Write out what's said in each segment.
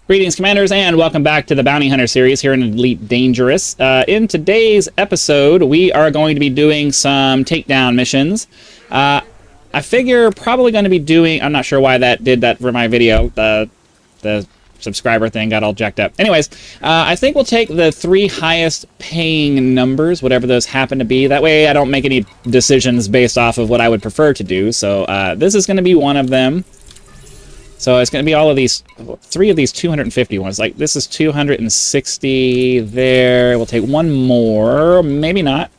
Greetings, Commanders, and welcome back to the Bounty Hunter series here in Elite Dangerous. In today's episode, we are going to be doing some takedown missions. I figure probably going to be doing... I'm not sure why that did that for my video. The subscriber thing got all jacked up. Anyways, I think we'll take the 3 highest paying numbers, whatever those happen to be. That way I don't make any decisions based off of what I would prefer to do. So this is going to be one of them. So it's going to be all of these, 3 of these 250 ones. Like, this is 260 there. We'll take one more. Maybe not.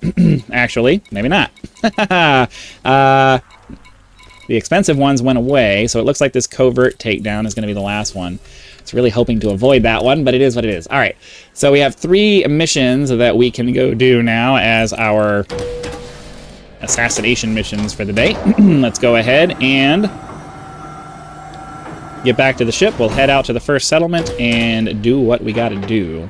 Actually, maybe not. The expensive ones went away, so it looks like this covert takedown is going to be the last one. It's really hoping to avoid that one, but it is what it is. All right, so we have 3 missions that we can go do now as our assassination missions for the day. Let's go ahead and get back to the ship. We'll head out to the first settlement and do what we gotta do.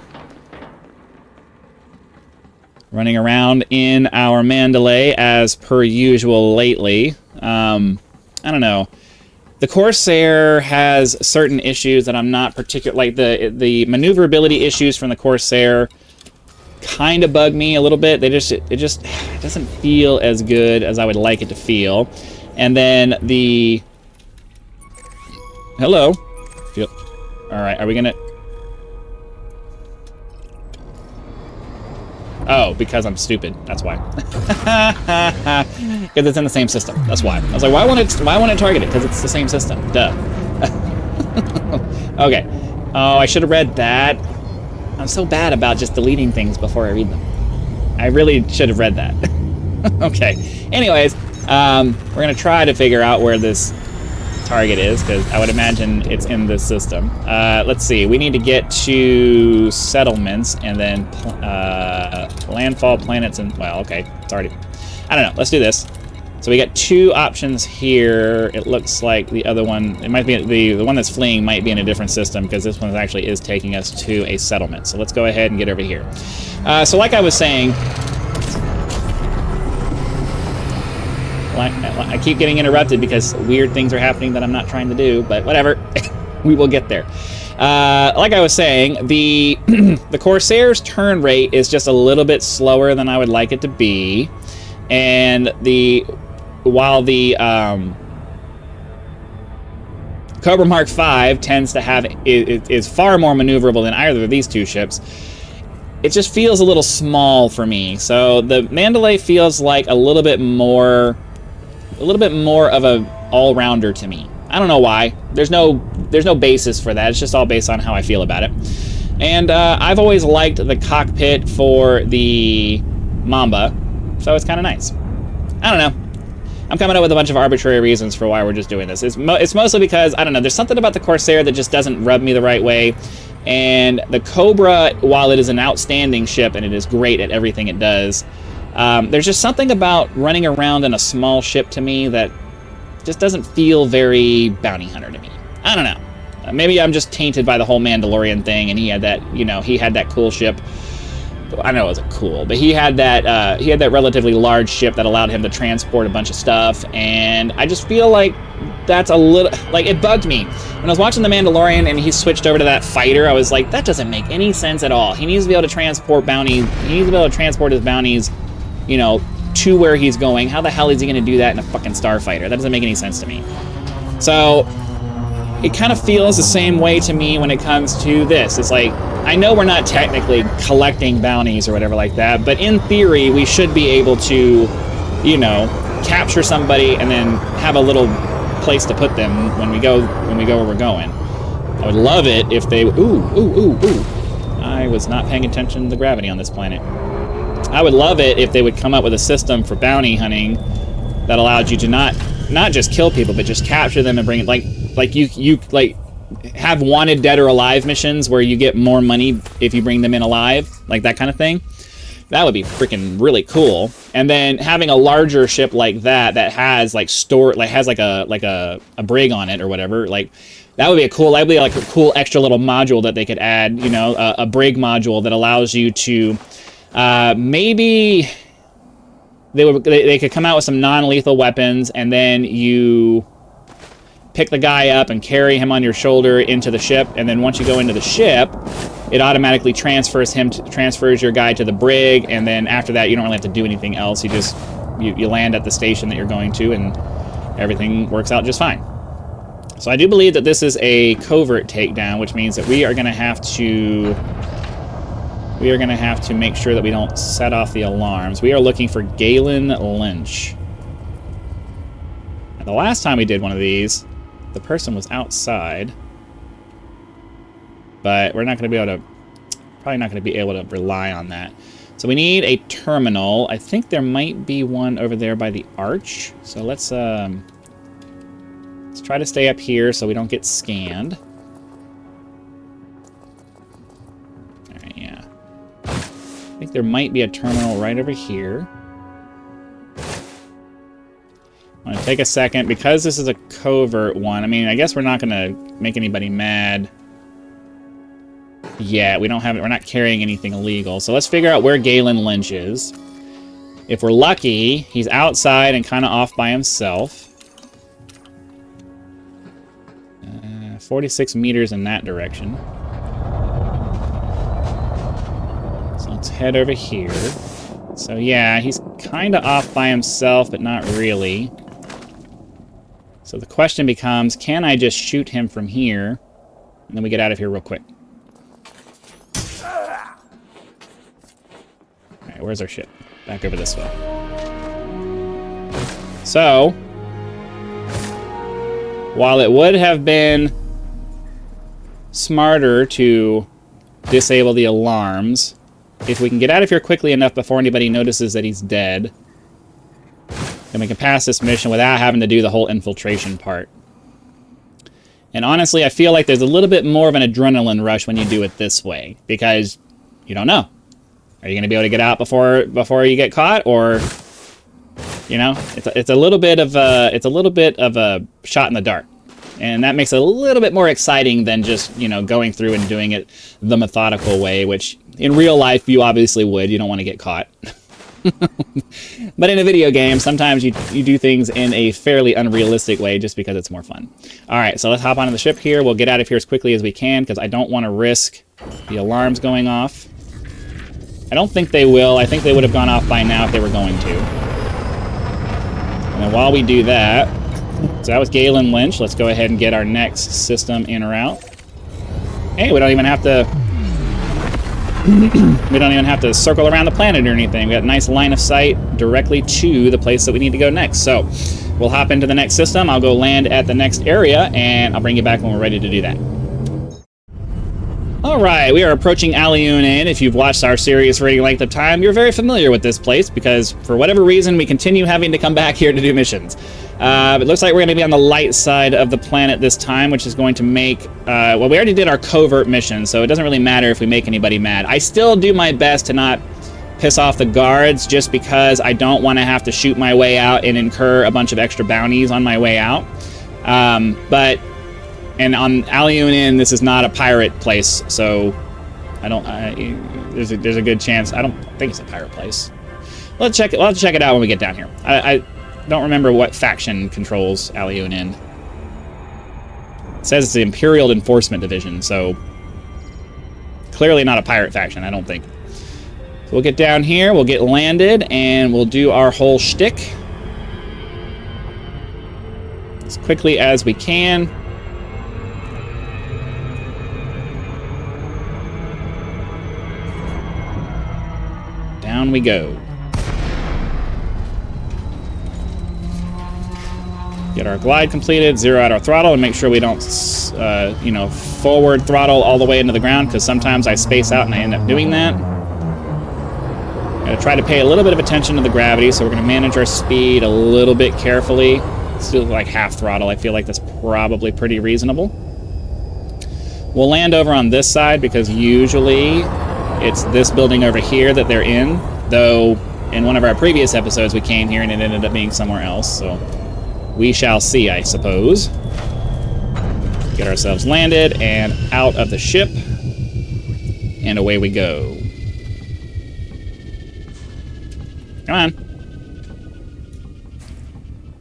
Running around in our Mandalay as per usual lately. I don't know. The Corsair has certain issues that I'm not particular, like the maneuverability issues from the Corsair kind of bug me a little bit. It just doesn't feel as good as I would like it to feel. And then the hello. All right, are we gonna? Oh, because I'm stupid. That's why. Because it's in the same system. That's why. I was like, why won't it target it? Because it's the same system. Duh. Okay. Oh, I should have read that. I'm so bad about just deleting things before I read them. I really should have read that. Okay. Anyways, we're gonna try to figure out where this target is, because I would imagine it's in this system. Let's see, we need to get to settlements and then landfall planets and, well, okay, it's already, I don't know, let's do this. So we got 2 options here. It looks like the other one, it might be, the one that's fleeing might be in a different system, because this one actually is taking us to a settlement. So let's go ahead and get over here. So like I was saying, I keep getting interrupted because weird things are happening that I'm not trying to do, but whatever. We will get there. Like I was saying, the Corsair's turn rate is just a little bit slower than I would like it to be, and while the Cobra Mark V tends to have is far more maneuverable than either of these 2 ships. It just feels a little small for me. So the Mandalay feels like a little bit more of a all-rounder to me. I don't know why. There's no basis for that. It's just all based on how I feel about it. And I've always liked the cockpit for the Mamba, so it's kind of nice. I don't know. I'm coming up with a bunch of arbitrary reasons for why we're just doing this. It's mostly because, I don't know, there's something about the Corsair that just doesn't rub me the right way. And the Cobra, while it is an outstanding ship and it is great at everything it does, there's just something about running around in a small ship to me that just doesn't feel very bounty hunter to me. I don't know. Maybe I'm just tainted by the whole Mandalorian thing, and he had that, you know, he had that cool ship. I know it wasn't cool, but he had that relatively large ship that allowed him to transport a bunch of stuff, and I just feel like that's a little, like, it bugged me. When I was watching The Mandalorian and he switched over to that fighter, I was like, that doesn't make any sense at all. He needs to be able to transport bounties, he needs to be able to transport his bounties, you know, to where he's going. How the hell is he going to do that in a fucking starfighter? That doesn't make any sense to me. So it kind of feels the same way to me when it comes to this. It's like, I know we're not technically collecting bounties or whatever like that, but in theory we should be able to, you know, capture somebody and then have a little place to put them when we go where we're going. I would love it if they ooh. I was not paying attention to the gravity on this planet. I would love it if they would come up with a system for bounty hunting that allowed you to not just kill people, but just capture them and bring it, like you have wanted dead or alive missions where you get more money if you bring them in alive, like that kind of thing. That would be freaking really cool. And then having a larger ship like that has like has a brig on it or whatever, like that would be a cool extra little module that they could add, you know, a brig module that allows you to maybe they could come out with some non-lethal weapons, and then you pick the guy up and carry him on your shoulder into the ship, and then once you go into the ship, it automatically transfers your guy to the brig, and then after that, you don't really have to do anything else. You just you land at the station that you're going to, and everything works out just fine. So I do believe that this is a covert takedown, which means that we are going to have to make sure that we don't set off the alarms. We are looking for Galen Lynch. And the last time we did one of these, the person was outside, but we're not going to be able to, probably not going to be able to rely on that. So we need a terminal. I think there might be one over there by the arch. So let's try to stay up here so we don't get scanned. All right, yeah. I think there might be a terminal right over here. I'm gonna take a second because this is a covert one. I mean, I guess we're not gonna make anybody mad. Yeah, we're not carrying anything illegal. So let's figure out where Galen Lynch is. If we're lucky, he's outside and kind of off by himself. 46 meters in that direction. So let's head over here. So yeah, he's kind of off by himself, but not really. So the question becomes, can I just shoot him from here? And then we get out of here real quick. Alright, where's our ship? Back over this way. So, while it would have been smarter to disable the alarms, if we can get out of here quickly enough before anybody notices that he's dead, then we can pass this mission without having to do the whole infiltration part. And honestly, I feel like there's a little bit more of an adrenaline rush when you do it this way, because you don't know. Are you going to be able to get out before you get caught, or you know, it's a little bit of a shot in the dark, and that makes it a little bit more exciting than just, you know, going through and doing it the methodical way, which in real life you obviously would. You don't want to get caught. But in a video game, sometimes you do things in a fairly unrealistic way just because it's more fun. All right, so let's hop onto the ship here. We'll get out of here as quickly as we can because I don't want to risk the alarms going off. I don't think they will. I think they would have gone off by now if they were going to. And then while we do that, so that was Galen Lynch. Let's go ahead and get our next system in route. Hey, we don't even have to circle around the planet or anything. We got a nice line of sight directly to the place that we need to go next. So we'll hop into the next system. I'll go land at the next area, and I'll bring you back when we're ready to do that. Alright, we are approaching Alonin. If you've watched our series for any length of time, you're very familiar with this place because, for whatever reason, we continue having to come back here to do missions. It looks like we're going to be on the light side of the planet this time, which is going to make... well, we already did our covert mission, so it doesn't really matter if we make anybody mad. I still do my best to not piss off the guards just because I don't want to have to shoot my way out and incur a bunch of extra bounties on my way out. And on Alonin, this is not a pirate place, so I don't. There's a good chance. I don't think it's a pirate place. We'll have to check it out when we get down here. I don't remember what faction controls Alonin. It says it's the Imperial Enforcement Division, so clearly not a pirate faction, I don't think. So we'll get down here, we'll get landed, and we'll do our whole shtick as quickly as we can. Down we go. Get our glide completed, zero out our throttle, and make sure we don't, you know, forward throttle all the way into the ground, because sometimes I space out and I end up doing that. Gotta try to pay a little bit of attention to the gravity, so we're gonna manage our speed a little bit carefully. Still like half throttle. I feel like that's probably pretty reasonable. We'll land over on this side because usually it's this building over here that they're in, though in one of our previous episodes we came here and it ended up being somewhere else, so we shall see, I suppose. Get ourselves landed and out of the ship, and away we go. Come on.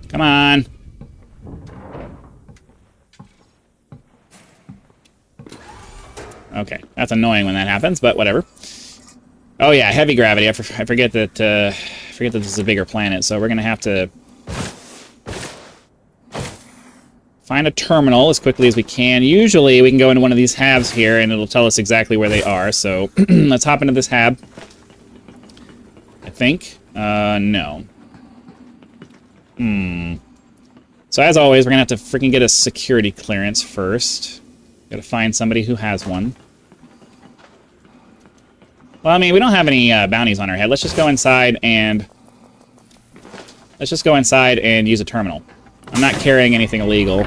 Come on. Okay, that's annoying when that happens, but whatever. Oh yeah, heavy gravity. I forget that this is a bigger planet, so we're gonna have to find a terminal as quickly as we can. Usually we can go into one of these halves here and it'll tell us exactly where they are. So let's hop into this hab. I think. No. So as always, we're gonna have to freaking get a security clearance first. Gotta find somebody who has one. Well, I mean, we don't have any bounties on our head. Let's just go inside and use a terminal. I'm not carrying anything illegal.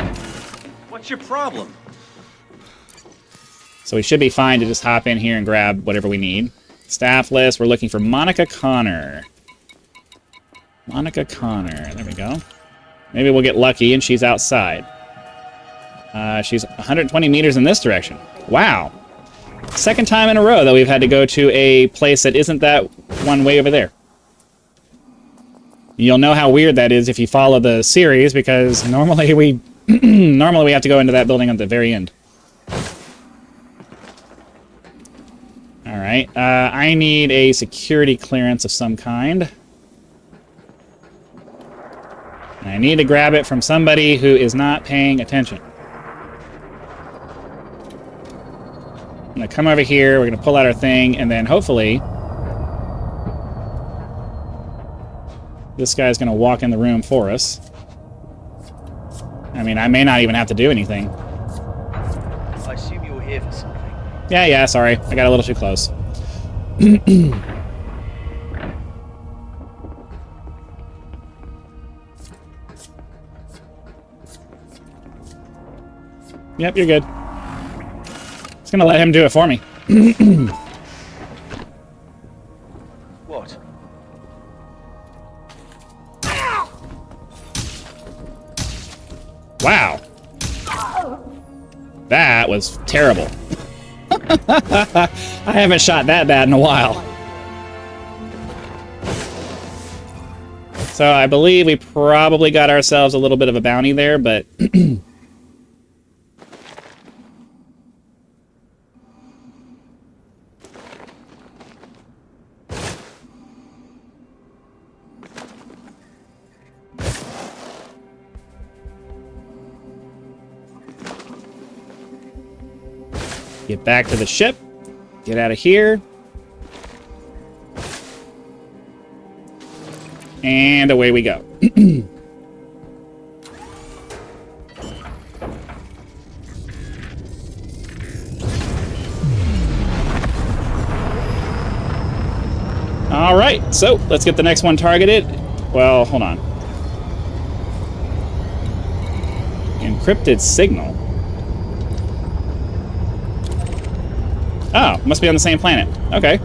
What's your problem? So we should be fine to just hop in here and grab whatever we need. Staff list, we're looking for Monica Connor. Monica Connor, there we go. Maybe we'll get lucky and she's outside. She's 120 meters in this direction. Wow. Second time in a row that we've had to go to a place that isn't that one way over there. You'll know how weird that is if you follow the series, because normally we have to go into that building at the very end. Alright, I need a security clearance of some kind. And I need to grab it from somebody who is not paying attention. I'm going to come over here, we're going to pull out our thing, and then hopefully this guy's going to walk in the room for us. I mean, I may not even have to do anything. I assume you were here for something. Yeah, sorry. I got a little too close. Yep, you're good. Just gonna let him do it for me. What? Wow. That was terrible. I haven't shot that bad in a while. So I believe we probably got ourselves a little bit of a bounty there, but... Get back to the ship. Get out of here. And away we go. All right, so let's get the next one targeted. Well, hold on. Encrypted signal. Oh, must be on the same planet. Okay.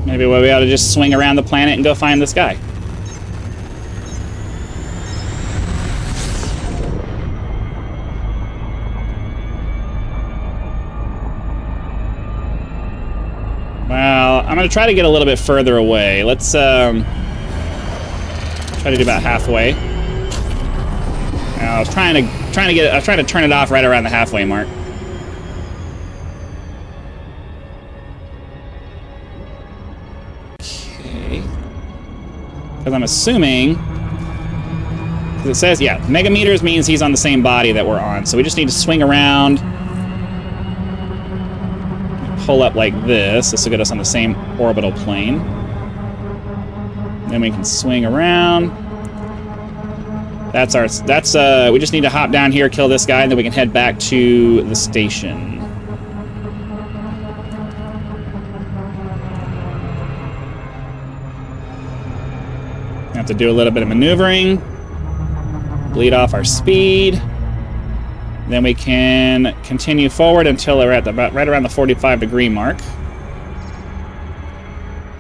Maybe we ought to just swing around the planet and go find this guy. Well, I'm going to try to get a little bit further away. Let's, try to do about halfway. I was trying to turn it off right around the halfway mark. Okay. Because I'm assuming, because it says, yeah, megameters means he's on the same body that we're on. So we just need to swing around, pull up like this. This will get us on the same orbital plane. Then we can swing around. We just need to hop down here, kill this guy, and then we can head back to the station. Have to do a little bit of maneuvering. Bleed off our speed. Then we can continue forward until we're at right around the 45-degree mark.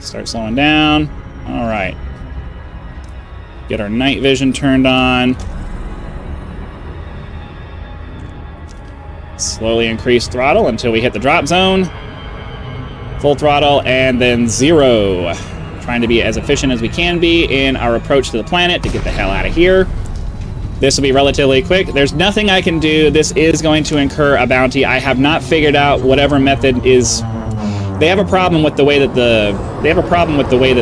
Start slowing down. All right. Get our night vision turned on. Slowly increase throttle until we hit the drop zone. Full throttle and then 0. Trying to be as efficient as we can be in our approach to the planet to get the hell out of here. This will be relatively quick. There's nothing I can do. This is going to incur a bounty. I have not figured out whatever method is. They have a problem with the way that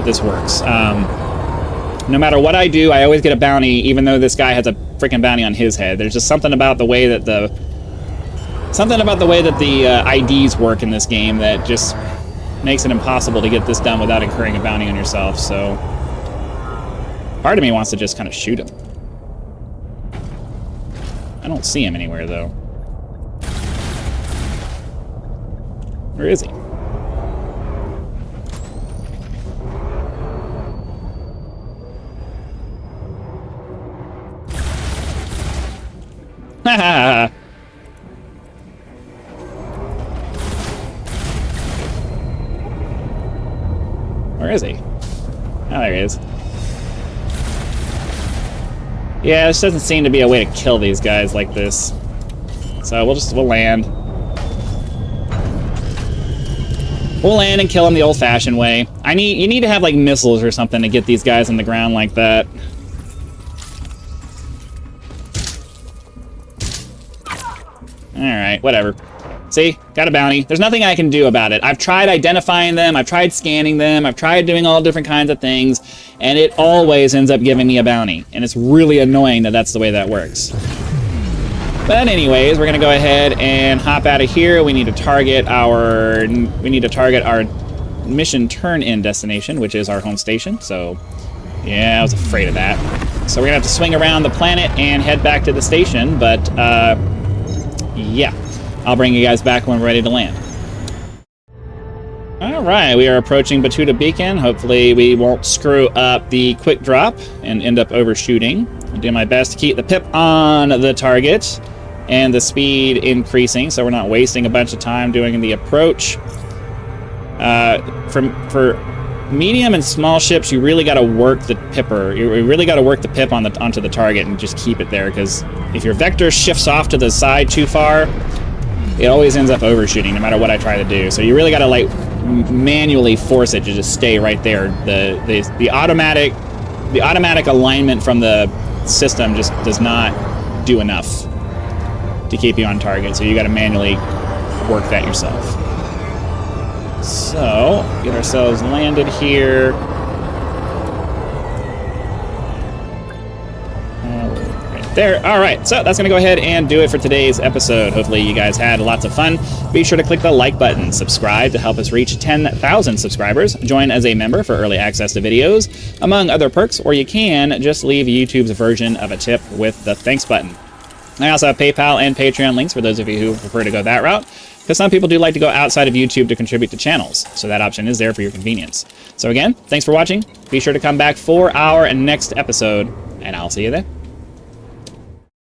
this works. No matter what I do, I always get a bounty, even though this guy has a freaking bounty on his head. There's just something about the way that the IDs work in this game that just makes it impossible to get this done without incurring a bounty on yourself. So part of me wants to just kind of shoot him. I don't see him anywhere though. Where is he? Ha. Where is he? Oh, there he is. Yeah, this doesn't seem to be a way to kill these guys like this. So we'll land. We'll land and kill them the old-fashioned way. You need to have like missiles or something to get these guys on the ground like that. Alright, whatever. See? Got a bounty. There's nothing I can do about it. I've tried identifying them, I've tried scanning them, I've tried doing all different kinds of things, and it always ends up giving me a bounty. And it's really annoying that that's the way that works. But anyways, we're gonna go ahead and hop out of here. We need to target our mission turn-in destination, which is our home station. So, yeah, I was afraid of that. So we're gonna have to swing around the planet and head back to the station, but, yeah. I'll bring you guys back when we're ready to land. Alright, we are approaching Batuta Beacon. Hopefully we won't screw up the quick drop and end up overshooting. I'll do my best to keep the pip on the target and the speed increasing so we're not wasting a bunch of time doing the approach. For medium and small ships, you really got to work the pipper. You really got to work the pip onto the target and just keep it there, because if your vector shifts off to the side too far, it always ends up overshooting no matter what I try to do. So you really got to like manually force it to just stay right there. The automatic alignment from the system just does not do enough to keep you on target. So you got to manually work that yourself. So get ourselves landed here. There. All right, so that's gonna go ahead and do it for today's episode. Hopefully you guys had lots of fun. Be sure to click the like button, subscribe to help us reach 10,000 subscribers, join as a member for early access to videos, among other perks, or you can just leave YouTube's version of a tip with the thanks button. I also have PayPal and Patreon links for those of you who prefer to go that route, because some people do like to go outside of YouTube to contribute to channels, so that option is there for your convenience. So again, thanks for watching. Be sure to come back for our next episode, and I'll see you then.